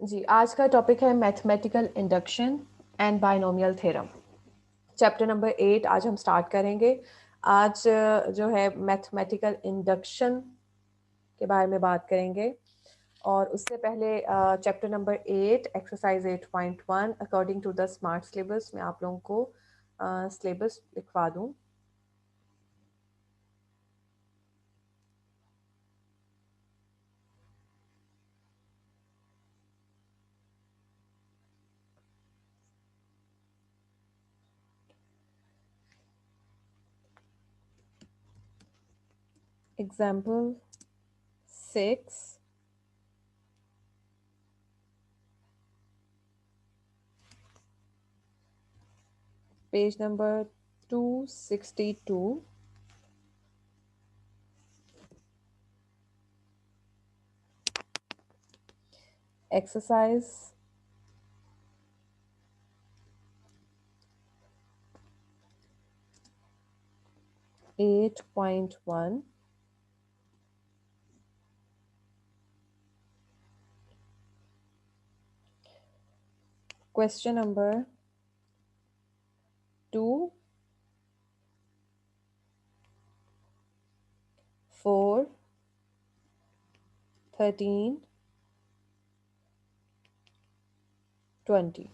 जी, आज का टॉपिक है mathematical induction and binomial theorem. Chapter number 8 आज हम स्टार्ट करेंगे। आज जो है मैथमेटिकल इंडक्शन के बारे में बात करेंगे और उससे पहले chapter number 8 exercise 8.1 according to the smart syllabus मैं आप लोगों को सिलेबस लिखवा दूं। Example 6, page number 262, exercise 8.1, question number 2, 4, 13, 20।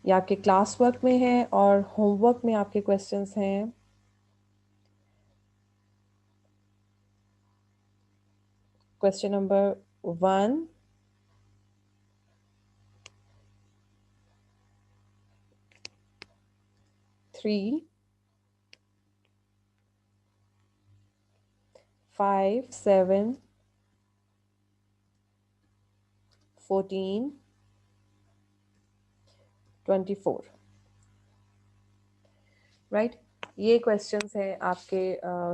ये आपके क्लास वर्क में है और होमवर्क में आपके क्वेश्चंस हैं। Question number 1, 3, 5, 7, 14, 24। राइट, ये क्वेश्चंस हैं आपके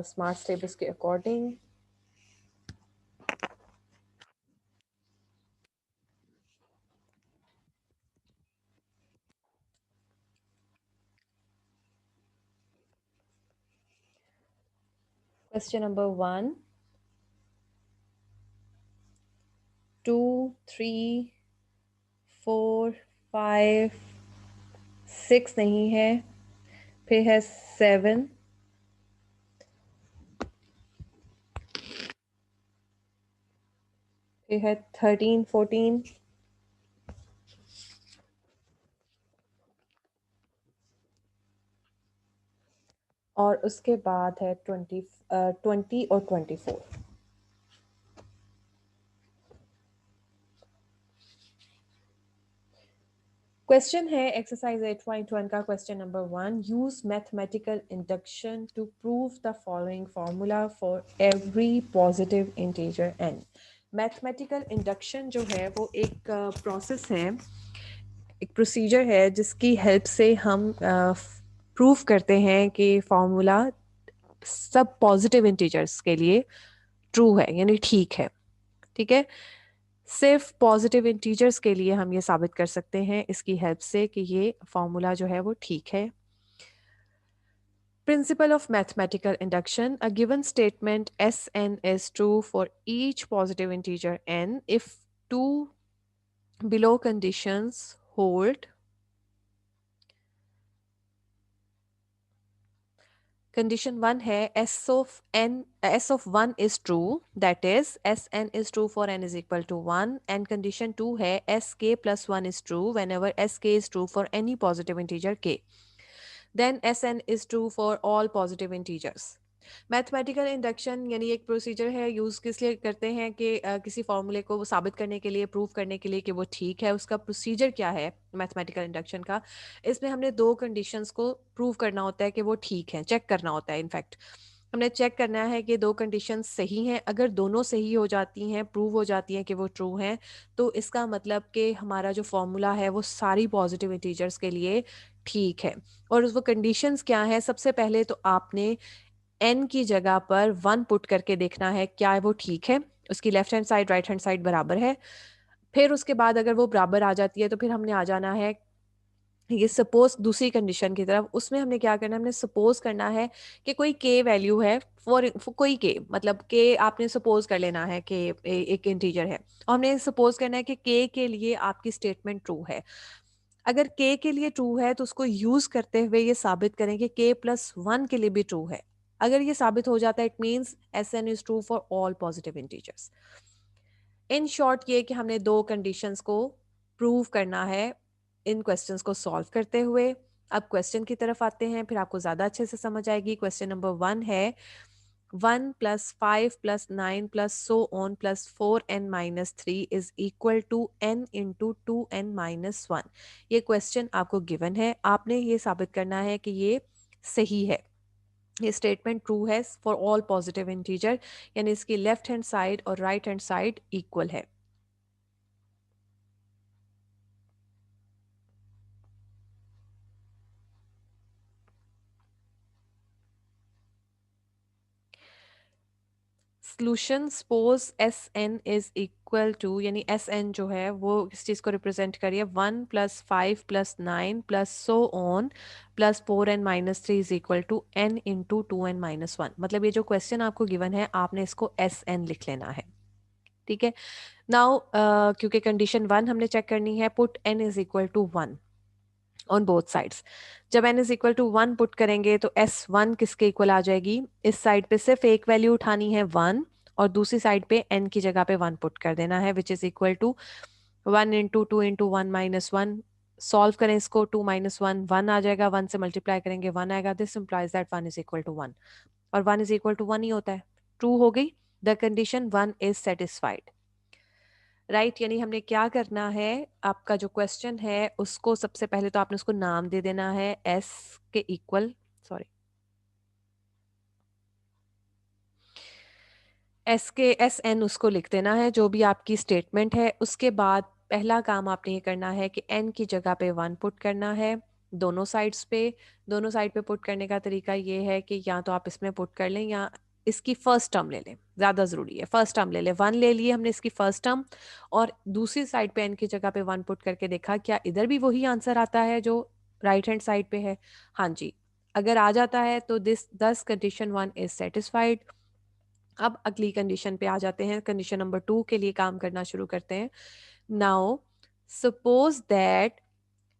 स्मार्ट सिलेबस के अकॉर्डिंग। क्वेश्चन नंबर 1, 2, 3, 4, 5, 6 नहीं है, फिर है 7, फिर है 13, 14, और उसके बाद है 20 और 24। क्वेश्चन है एक्सरसाइज 8.1 का question number 1, use mathematical induction to prove the following formula for every positive integer n। Mathematical induction जो है वो एक प्रोसेस है, एक प्रोसीजर है जिसकी हेल्प से हम प्रूव करते हैं कि फॉर्मूला सब पॉजिटिव इंटीजर्स के लिए ट्रू है, यानी ठीक है। ठीक है, सिर्फ पॉजिटिव इंटीजर्स के लिए हम ये साबित कर सकते हैं इसकी हेल्प से कि ये फॉर्मूला जो है वो ठीक है। Principle of mathematical induction: a given statement Sn is true for each positive integer n if two below conditions hold. Condition 1 है S of 1 is true, that is Sn is true for n is equal to 1, and condition 2 है Sk plus 1 is true whenever Sk is true for any positive integer k. Then Sn is true for all positive integers. Mathematical induction यानी एक procedure है, use किस लिए करते हैं कि किसी फॉर्मूले को वो साबित करने के लिए, प्रूव करने के लिए कि वो ठीक है। उसका प्रोसीजर क्या है मैथमेटिकल इंडक्शन का? इसमें हमने दो कंडीशंस को प्रूव करना होता है कि वो ठीक है, चेक करना होता है। इनफैक्ट हमने चेक करना है कि दो कंडीशंस सही हैं। अगर दोनों सही हो जाती हैं, प्रूव हो जाती हैं कि वो ट्रू हैं, तो इसका मतलब कि हमारा जो फॉर्मूला है वो सारी पॉजिटिव इंटीजर्स के लिए ठीक है। और वो कंडीशंस क्या है? सबसे पहले तो आपने n की जगह पर 1 पुट करके देखना है क्या वो ठीक है, उसकी left hand side right hand side बराबर है। फिर उसके बाद अगर वो बराबर आ जाती है तो फिर हमने आ जाना है ये सपोज दूसरी कंडीशन की तरफ, उसमें हमने क्या करना है, हमने सपोज करना है कि कोई के वैल्यू है, फॉर कोई के, मतलब के आपने सपोज कर लेना है कि एक इंटीजर है, और हमने सपोज करना है कि के लिए आपकी स्टेटमेंट ट्रू है। अगर के लिए ट्रू है तो उसको यूज करते हुए ये साबित करें कि k+1 के लिए भी ट्रू है। अगर ये साबित हो जाता है, it means Sn is true for all positive integers. In short ये कि हमने दो कंडीशंस को प्रूव करना है इन क्वेश्चंस को सॉल्व करते हुए। अब क्वेश्चन की तरफ आते हैं, फिर आपको ज़्यादा अच्छे से समझ आएगी। क्वेश्चन नंबर 1 है 1+5+9+so on+4n-3 is equal to n into 2n-1। ये क्वेश्चन आपको गिवन है, आपने ये साबित करना है कि ये सही है, ये स्टेटमेंट ट्रू है फॉर ऑल पॉजिटिव इंटीजर, यानी इसकी लेफ्ट हैंड साइड और राइट हैंड साइड इक्वल है। Solution suppose S N is equal to, यानी एस एन जो है वो इस चीज़ को रिप्रेजेंट करिए 1+5+9+so on+4n-3 is equal to n into 2n-1। मतलब ये जो क्वेश्चन आपको गिवन है, आपने इसको एस एन लिख लेना है। ठीक है। नाउ क्योंकि कंडीशन 1 हमने चेक करनी है, put n is equal to 1 on both sides. जब n is equal to 1 put करेंगे तो S1 किसके इक्वल आ जाएगी, इस साइड पे सिर्फ एक वैल्यू उठानी है 1, और दूसरी साइड पे n की जगह पे 1 पुट कर देना है, which is equal to 1 into 2 into 1-1। Solve करें इसको, 2-1 1 आ जाएगा, 1 से मल्टीप्लाई करेंगे 1 आएगा। This implies that 1 is equal to 1, और 1 इज इक्वल टू 1 ही होता है। ट्रू हो गई, the condition 1 is satisfied. Right, यानी हमने क्या करना है, आपका जो क्वेश्चन है उसको सबसे पहले तो आपने उसको नाम दे देना है एस के इक्वल, सॉरी एस एन उसको लिख देना है जो भी आपकी स्टेटमेंट है। उसके बाद पहला काम आपने ये करना है कि एन की जगह पे 1 पुट करना है दोनों साइड्स पे। दोनों साइड पे पुट करने का तरीका ये है कि या तो आप इसमें पुट कर लें या इसकी फर्स्ट टर्म ले लें, ज़्यादा ज़रूरी है फर्स्ट टर्म ले लें। 1 ले लिए हमने इसकी फर्स्ट टर्म, और दूसरी साइड पे एन की जगह पे 1 पुट करके देखा क्या इधर भी वही आंसर आता है जो राइट हैंड साइड पे है। हाँ जी, अगर आ जाता है तो दिस दस कंडीशन 1 इज सेटिस्फाइड। अब अगली कंडीशन पे आ जाते हैं, कंडीशन नंबर 2 के लिए काम करना शुरू करते हैं। Now suppose that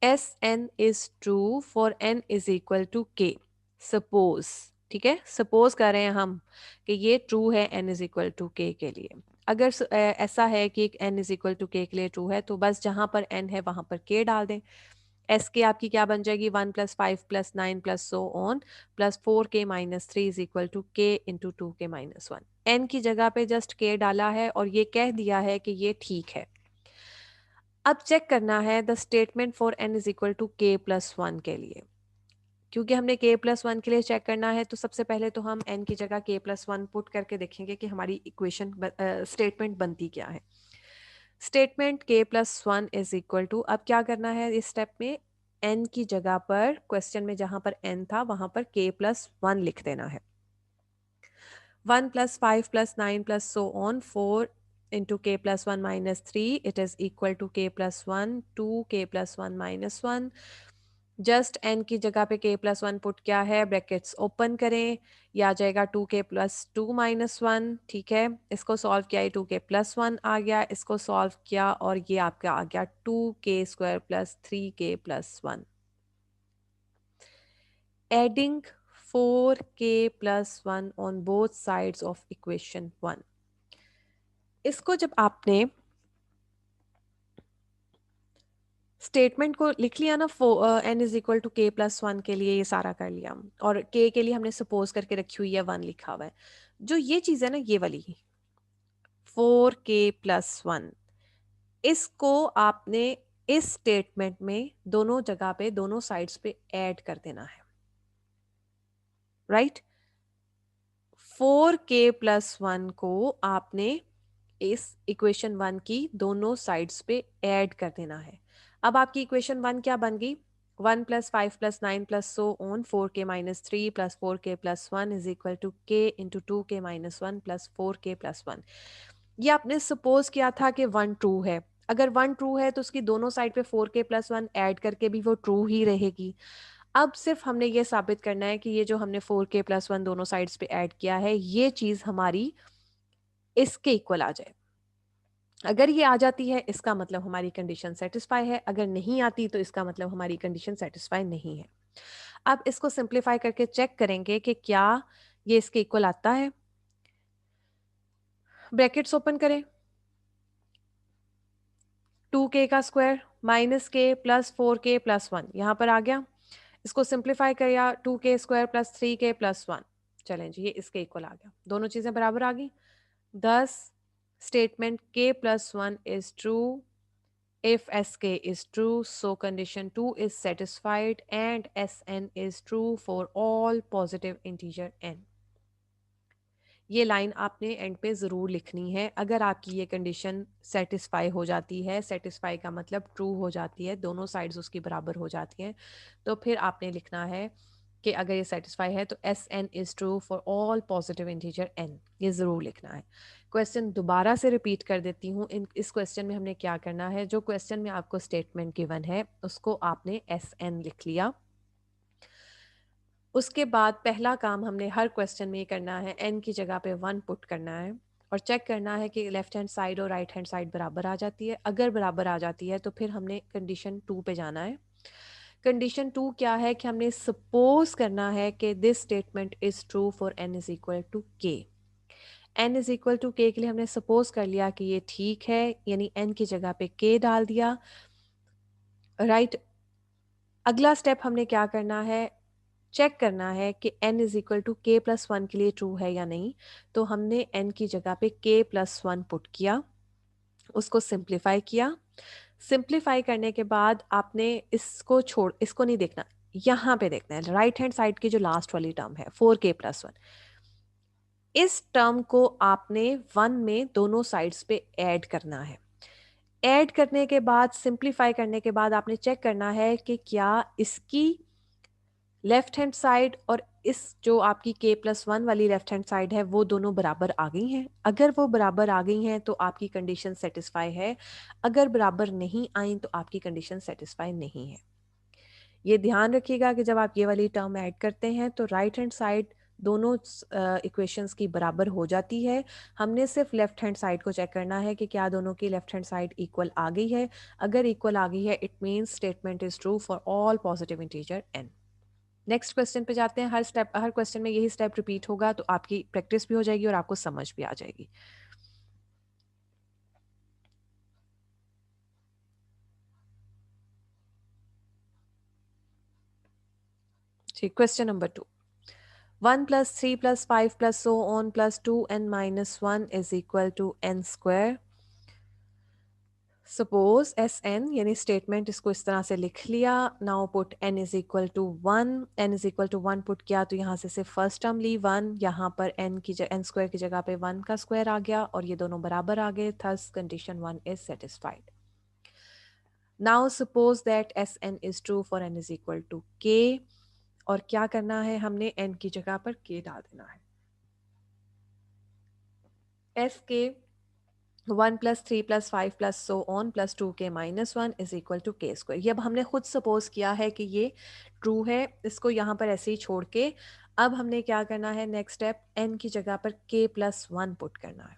S N is true for N is equal to K. Suppose, ठीक है, सपोज कर रहे हैं हम कि ये ट्रू है एन इज इक्वल टू के लिए। अगर ऐसा है कि एन इज इक्वल टू के लिए ट्रू है, तो बस जहां पर एन है वहां पर के डाल दें। एस के आपकी क्या बन जाएगी, 1+5+9+so on+4k-3 is equal to K into 2k-1। N की जगह पे जस्ट के डाला है और ये कह दिया है कि ये ठीक है। अब चेक करना है the statement for N is equal to k+1 के लिए। क्योंकि हमने k+1 के लिए चेक करना है, तो सबसे पहले तो हम n की जगह k+1 पुट करके देखेंगे कि हमारी इक्वेशन स्टेटमेंट बनती क्या है। Statement k+1 is equal to, अब क्या करना है इस स्टेप में, n की जगह पर क्वेश्चन में जहां पर n था वहां पर k+1 लिख देना है। 1+5+9+so on 4 into k+1-3, it is equal to k+1 2k+1-1। Just n की जगह पे k+1 पुट किया है, ब्रैकेट्स ओपन करें, यह आ जाएगा 2k+2-1। ठीक है, इसको सॉल्व किया, 2k+1 आ गया, इसको सॉल्व किया और ये आपका आ गया 2k² + 3k+1। Adding 4k+1 on both sides of equation 1। इसको जब आपने स्टेटमेंट को लिख लिया ना, n is equal to k+1 के लिए ये सारा कर लिया, और k के लिए हमने सपोज करके रखी हुई है 1 लिखा हुआ है। जो ये चीज़ है ना, ये वाली 4k+1, इसको आपने इस स्टेटमेंट में दोनों जगह पे दोनों साइड्स पे ऐड कर देना है। राइट, 4k+1 को आपने इस इक्वेशन 1 की दोनों साइड्स पे ऐड कर देना है। अब आपकी इक्वेशन 1 क्या बन गई, 1+5+9+so on 4k-3 + 4k+1 is equal to k into 2k-1 + 4k+1। ये आपने सपोज किया था कि 1 ट्रू है। अगर 1 ट्रू है तो उसकी दोनों साइड पे 4k+1 ऐड करके भी वो ट्रू ही रहेगी। अब सिर्फ हमने ये साबित करना है कि ये जो हमने 4k+1 दोनों साइड्स पे ऐड किया है, ये चीज़ हमारी इसके इक्वल आ जाए। अगर ये आ जाती है इसका मतलब हमारी कंडीशन सेटिस्फाई है, अगर नहीं आती तो इसका मतलब हमारी कंडीशन सेटिस्फाई नहीं है। अब इसको सिंप्लीफाई करके चेक करेंगे कि क्या ये इसके इक्वल आता है। ब्रैकेट्स ओपन करें, 2k का स्क्वायर माइनस के प्लस 4k+1 यहाँ पर आ गया। इसको सिंप्लीफाई किया, 2k² + 3k+1, चलें जी ये इसके इक्वल आ गया, दोनों चीजें बराबर आ गई। thus statement k+1 is true if sk is true, so condition 2 is satisfied and Sn is true for all positive integer n। ये लाइन आपने एंड पे ज़रूर लिखनी है। अगर आपकी ये कंडीशन सेटिस्फाई हो जाती है, सेटिस्फाई का मतलब ट्रू हो जाती है, दोनों साइड्स उसकी बराबर हो जाती हैं, तो फिर आपने लिखना है कि अगर ये सेटिस्फाई है तो S N is true for all positive integer N, ये ज़रूर लिखना है। क्वेश्चन दोबारा से रिपीट कर देती हूँ। इस क्वेश्चन में हमने क्या करना है, जो क्वेश्चन में आपको स्टेटमेंट गिवन है उसको आपने एस एन लिख लिया। उसके बाद पहला काम हमने हर क्वेश्चन में ये करना है, एन की जगह पे 1 पुट करना है और चेक करना है कि लेफ्ट हैंड साइड और राइट हैंड साइड बराबर आ जाती है। अगर बराबर आ जाती है तो फिर हमने कंडीशन 2 पे जाना है। कंडीशन 2 क्या है कि हमने सपोज करना है कि this statement is true for n is equal to K. n is equal to K के लिए हमने सपोज कर लिया कि ये ठीक है, यानी n की जगह पे k डाल दिया। राइट, अगला स्टेप हमने क्या करना है, चेक करना है कि n is equal to k+1 के लिए ट्रू है या नहीं। तो हमने n की जगह पे k+1 पुट किया, उसको सिंप्लीफाई किया। सिंप्लीफाई करने के बाद आपने इसको नहीं देखना, यहाँ पे देखना है राइट हैंड साइड की जो लास्ट वाली टर्म है 4k+1, इस टर्म को आपने 1 में दोनों साइड्स पे ऐड करना है। ऐड करने के बाद, सिंप्लीफाई करने के बाद आपने चेक करना है कि क्या इसकी लेफ्ट हैंड साइड और इस जो आपकी k+1 वाली लेफ्ट हैंड साइड है वो दोनों बराबर आ गई हैं। अगर वो बराबर आ गई हैं तो आपकी कंडीशन सेटिस्फाई है, अगर बराबर नहीं आई तो आपकी कंडीशन सेटिस्फाई नहीं है। ये ध्यान रखिएगा कि जब आप ये वाली टर्म ऐड करते हैं तो राइट हैंड साइड दोनों इक्वेशंस की बराबर हो जाती है। हमने सिर्फ लेफ्ट हैंड साइड को चेक करना है कि क्या दोनों की लेफ्ट हैंड साइड इक्वल आ गई है। अगर इक्वल आ गई है it means statement is true for all positive integer n। Next question पे जाते हैं। हर क्वेश्चन में यही स्टेप रिपीट होगा तो आपकी प्रैक्टिस भी हो जाएगी और आपको समझ भी आ जाएगी। ठीक, question number 2, 1 + 3 + 5 + so on + 2n - 1 is equal to n square। Suppose S N यानी स्टेटमेंट इसको इस तरह से लिख लिया। Now put n is equal to 1, n is equal to 1 put किया तो यहाँ से सिर्फ फर्स्ट टर्म ली 1, यहाँ पर n स्क्वायर की जगह पे 1 का स्क्वायर आ गया और ये दोनों बराबर आ गए। Thus condition 1 is satisfied. Now suppose that S N is true for n is equal to k, और क्या करना है, हमने n की जगह पर k डाल देना है। एस के 1 + 3 + 5 + so on + 2k - 1 is equal to k square. ये अब हमने खुद सपोज किया है कि ये ट्रू है, इसको यहाँ पर ऐसे ही छोड़ के अब हमने क्या करना है, नेक्स्ट स्टेप n की जगह पर k+1 पुट करना है।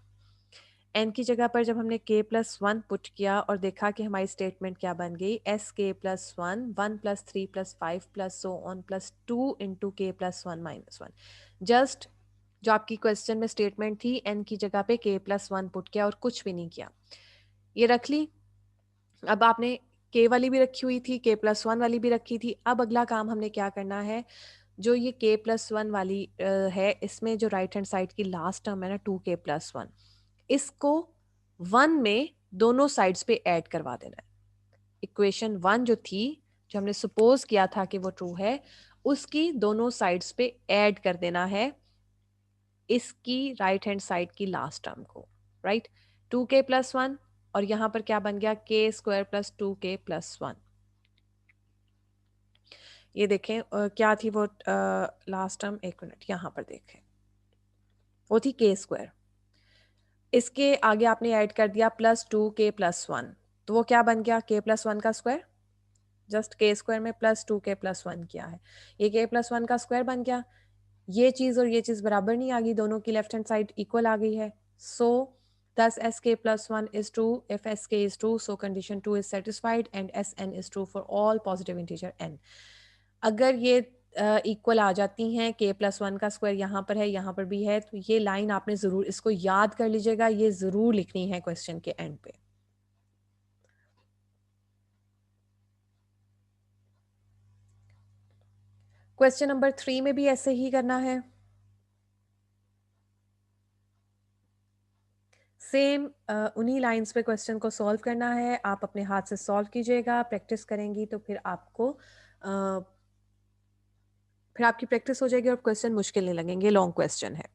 n की जगह पर जब हमने k+1 पुट किया और देखा कि हमारी स्टेटमेंट क्या बन गई, sk+1 1 + 3 + 5 + so on + 2 × k+1 - 1। Just जो आपकी क्वेश्चन में स्टेटमेंट थी, n की जगह पे k+1 पुट किया और कुछ भी नहीं किया, ये रख ली। अब आपने k वाली भी रखी हुई थी, k+1 वाली भी रखी थी। अब अगला काम हमने क्या करना है, जो ये k+1 वाली है, इसमें जो राइट हैंड साइड की लास्ट टर्म है ना 2k+1, इसको 1 में दोनों साइड्स पे ऐड करवा देना है। इक्वेशन 1 जो थी, जो हमने सपोज किया था कि वो ट्रू है, उसकी दोनों साइड्स पे ऐड कर देना है इसकी राइट हैंड साइड की लास्ट टर्म को। राइट, 2k+1 और यहां पर क्या बन गया, k² + 2k+1। ये देखें क्या थी वो लास्ट टर्म, एक मिनट यहां पर देखें, वो थी k²। इसके आगे आपने ऐड कर दिया +2k+1। तो वो क्या बन गया, k प्लस वन का स्क्वायर, जस्ट के स्क्वायर में प्लस 2k प्लस वन किया है, ये k प्लस वन का स्क्वायर बन गया। ये चीज़ और ये चीज़ बराबर नहीं आ गई, दोनों की लेफ्ट हैंड साइड इक्वल आ गई है। सो thus sk plus 1 is true if sk is true, so condition 2 is satisfied and sn is true for all positive integer n। अगर ये इक्वल आ जाती हैं, k प्लस वन का स्क्वायर यहाँ पर है, यहाँ पर भी है, तो ये लाइन आपने ज़रूर इसको याद कर लीजिएगा, ये ज़रूर लिखनी है क्वेश्चन के एंड पे। क्वेश्चन नंबर 3 में भी ऐसे ही करना है, सेम उन्हीं लाइंस पे क्वेश्चन को सॉल्व करना है। आप अपने हाथ से सॉल्व कीजिएगा, प्रैक्टिस करेंगी तो फिर आपको फिर आपकी प्रैक्टिस हो जाएगी और क्वेश्चन मुश्किल नहीं लगेंगे, लॉन्ग क्वेश्चन है।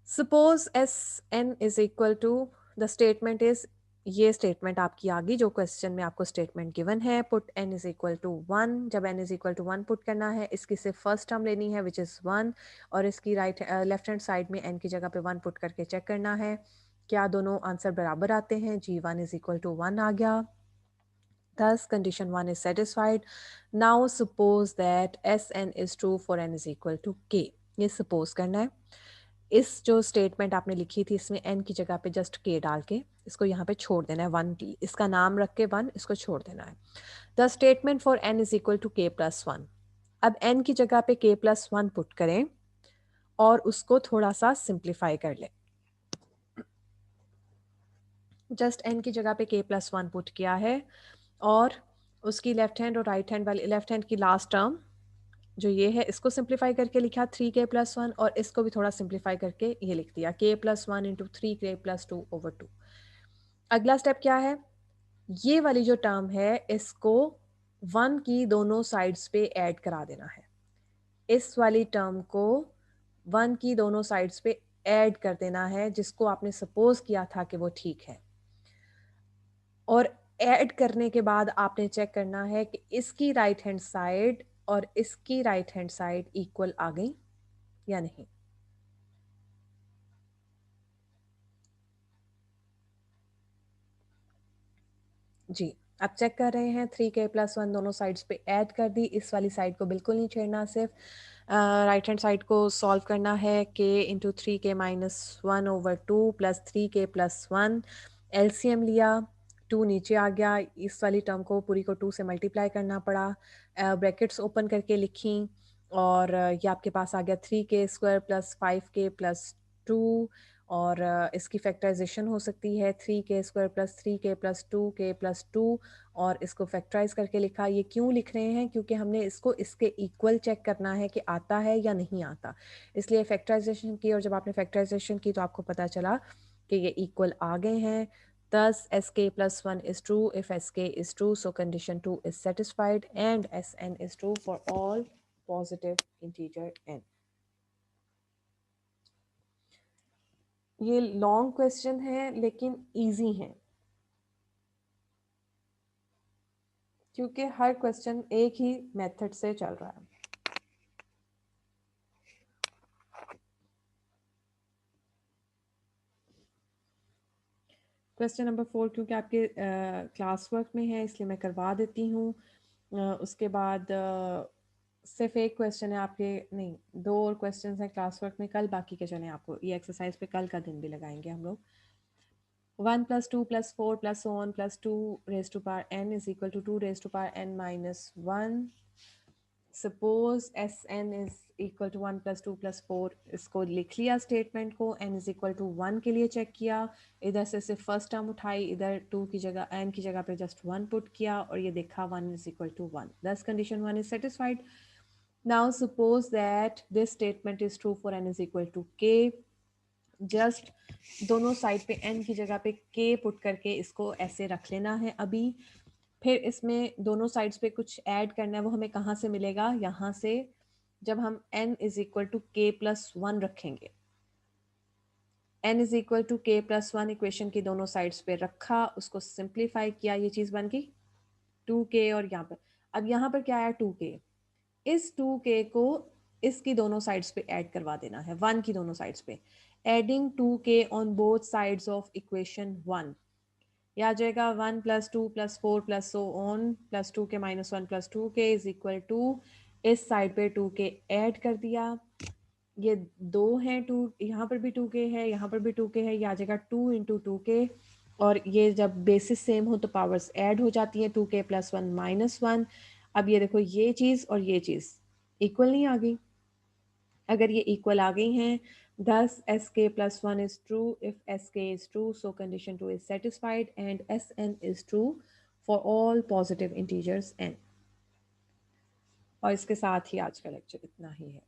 Suppose S N is equal to, the statement is, ये स्टेटमेंट आपकी आ गई जो क्वेश्चन में आपको स्टेटमेंट गिवन है, put n is equal to one. जब n is equal to one put करना है, इसकी सिर्फ फर्स्ट टर्म लेनी है विच इज़ वन, और इसकी लेफ्ट हैंड साइड में एन की जगह पे वन पुट करके चेक करना है क्या दोनों आंसर बराबर आते हैं। G one is equal to one आ गया, thus condition 1 is satisfied। now suppose that Sn is true for n is equal to k। ये suppose करना है, इस जो स्टेटमेंट आपने लिखी थी इसमें n की जगह पे जस्ट k डाल के इसको यहाँ पे छोड़ देना है, वन की इसका नाम रख के वन इसको छोड़ देना है। The statement for n is equal to k plus one. अब n की जगह पे k प्लस वन पुट करें और उसको थोड़ा सा सिंप्लीफाई कर लें। जस्ट n की जगह पे k प्लस वन पुट किया है और उसकी लेफ्ट हैंड और राइट हैंड वाली, लेफ्ट हैंड की लास्ट टर्म जो ये है इसको सिंप्लीफाई करके लिखा 3k प्लस वन, और इसको भी थोड़ा सिंप्लीफाई करके ये लिख दिया k plus one into 3k plus two over two. अगला स्टेप क्या है, ये वाली जो टर्म है इसको वन की दोनों साइड्स पे ऐड करा देना है। इस वाली टर्म को वन की दोनों साइड्स पे ऐड कर देना है, जिसको आपने सपोज किया था कि वो ठीक है। और ऐड करने के बाद आपने चेक करना है कि इसकी राइट हैंड साइड और इसकी राइट हैंड साइड इक्वल आ गई या नहीं। जी, अब चेक कर रहे हैं, 3k प्लस वन दोनों साइड्स पे ऐड कर दी, इस वाली साइड को बिल्कुल नहीं छेड़ना, सिर्फ राइट हैंड साइड को सॉल्व करना है। k into 3k minus one over two plus 3k plus one, LCM लिया, टू नीचे आ गया, इस वाली टर्म को पूरी को टू से मल्टीप्लाई करना पड़ा, ब्रैकेट्स ओपन करके लिखी और ये आपके पास आ गया 3k square plus 5k plus two, और इसकी फैक्टराइजेशन हो सकती है 3k square plus 3k plus 2k plus two, और इसको फैक्टराइज करके लिखा। ये क्यों लिख रहे हैं, क्योंकि हमने इसको इसके इक्वल चेक करना है कि आता है या नहीं आता, इसलिए फैक्टराइजेशन की। और जब आपने फैक्टराइजेशन की तो आपको पता चला कि ये इक्वल आ गए हैं। thus sk plus 1 is true if sk is true, so condition 2 is satisfied and sn is true for all positive integer n। ये लॉन्ग क्वेश्चन है लेकिन इजी है, क्योंकि हर क्वेश्चन एक ही मेथड से चल रहा है। क्वेश्चन नंबर 4 क्योंकि आपके क्लास वर्क में है इसलिए मैं करवा देती हूँ। उसके बाद सिर्फ एक क्वेश्चन है आपके, नहीं दो और क्वेश्चन हैं क्लास वर्क में कल, बाकी के चले आपको ये एक्सरसाइज पे कल का दिन भी लगाएंगे हम लोग। 1 plus 2 plus 4 plus so on plus 2 raised to power n is equal to 2 raised to power n minus 1। Suppose S N is equal to 1 plus 2 plus 4, इसको लिख लिया स्टेटमेंट को, एन इज इक्वल टू 1 के लिए check किया, इधर से सिर्फ फर्स्ट टर्म उठाई, इधर 2 की जगह एन की जगह पे जस्ट 1 पुट किया और ये देखा 1 is equal to 1, thus condition 1 is satisfied. Now suppose that this statement is true for N is equal to K. Just दोनों साइड पे n की जगह पे k पुट करके इसको ऐसे रख लेना है अभी। फिर इसमें दोनों साइड्स पे कुछ ऐड करना है, वो हमें कहाँ से मिलेगा, यहाँ से, जब हम n इज इक्वल टू के प्लस वन रखेंगे। n इज इक्वल टू के प्लस वन इक्वेशन की दोनों साइड्स पे रखा, उसको सिंप्लीफाई किया, ये चीज़ बन गई 2k, और यहाँ पर अब यहाँ पर क्या आया 2k, इस 2k को इसकी दोनों साइड्स पे ऐड करवा देना है, वन की दोनों साइड्स पे, adding 2k on both sides of equation 1। ये आ जाएगा 1 + 2 + 4 + सो ऑन +2 के - 1 + 2 के इज इक्वल टू, इस साइड पे 2 के ऐड कर दिया, ये 2 हैं, 2 यहाँ पर भी 2 के है, यहाँ पर भी 2 के है, ये आ जाएगा 2 × 2 के। और ये जब बेसिस सेम हो तो पावर्स ऐड हो जाती हैं, 2 के + 1 - 1। अब ये देखो, ये चीज़ और ये चीज़ इक्वल नहीं आ गई। अगर ये इक्वल आ गई हैं, thus sk+1 is true if sk is true, so condition 2 is satisfied and Sn is true for all positive integers n। और इसके साथ ही आज का लेक्चर इतना ही है।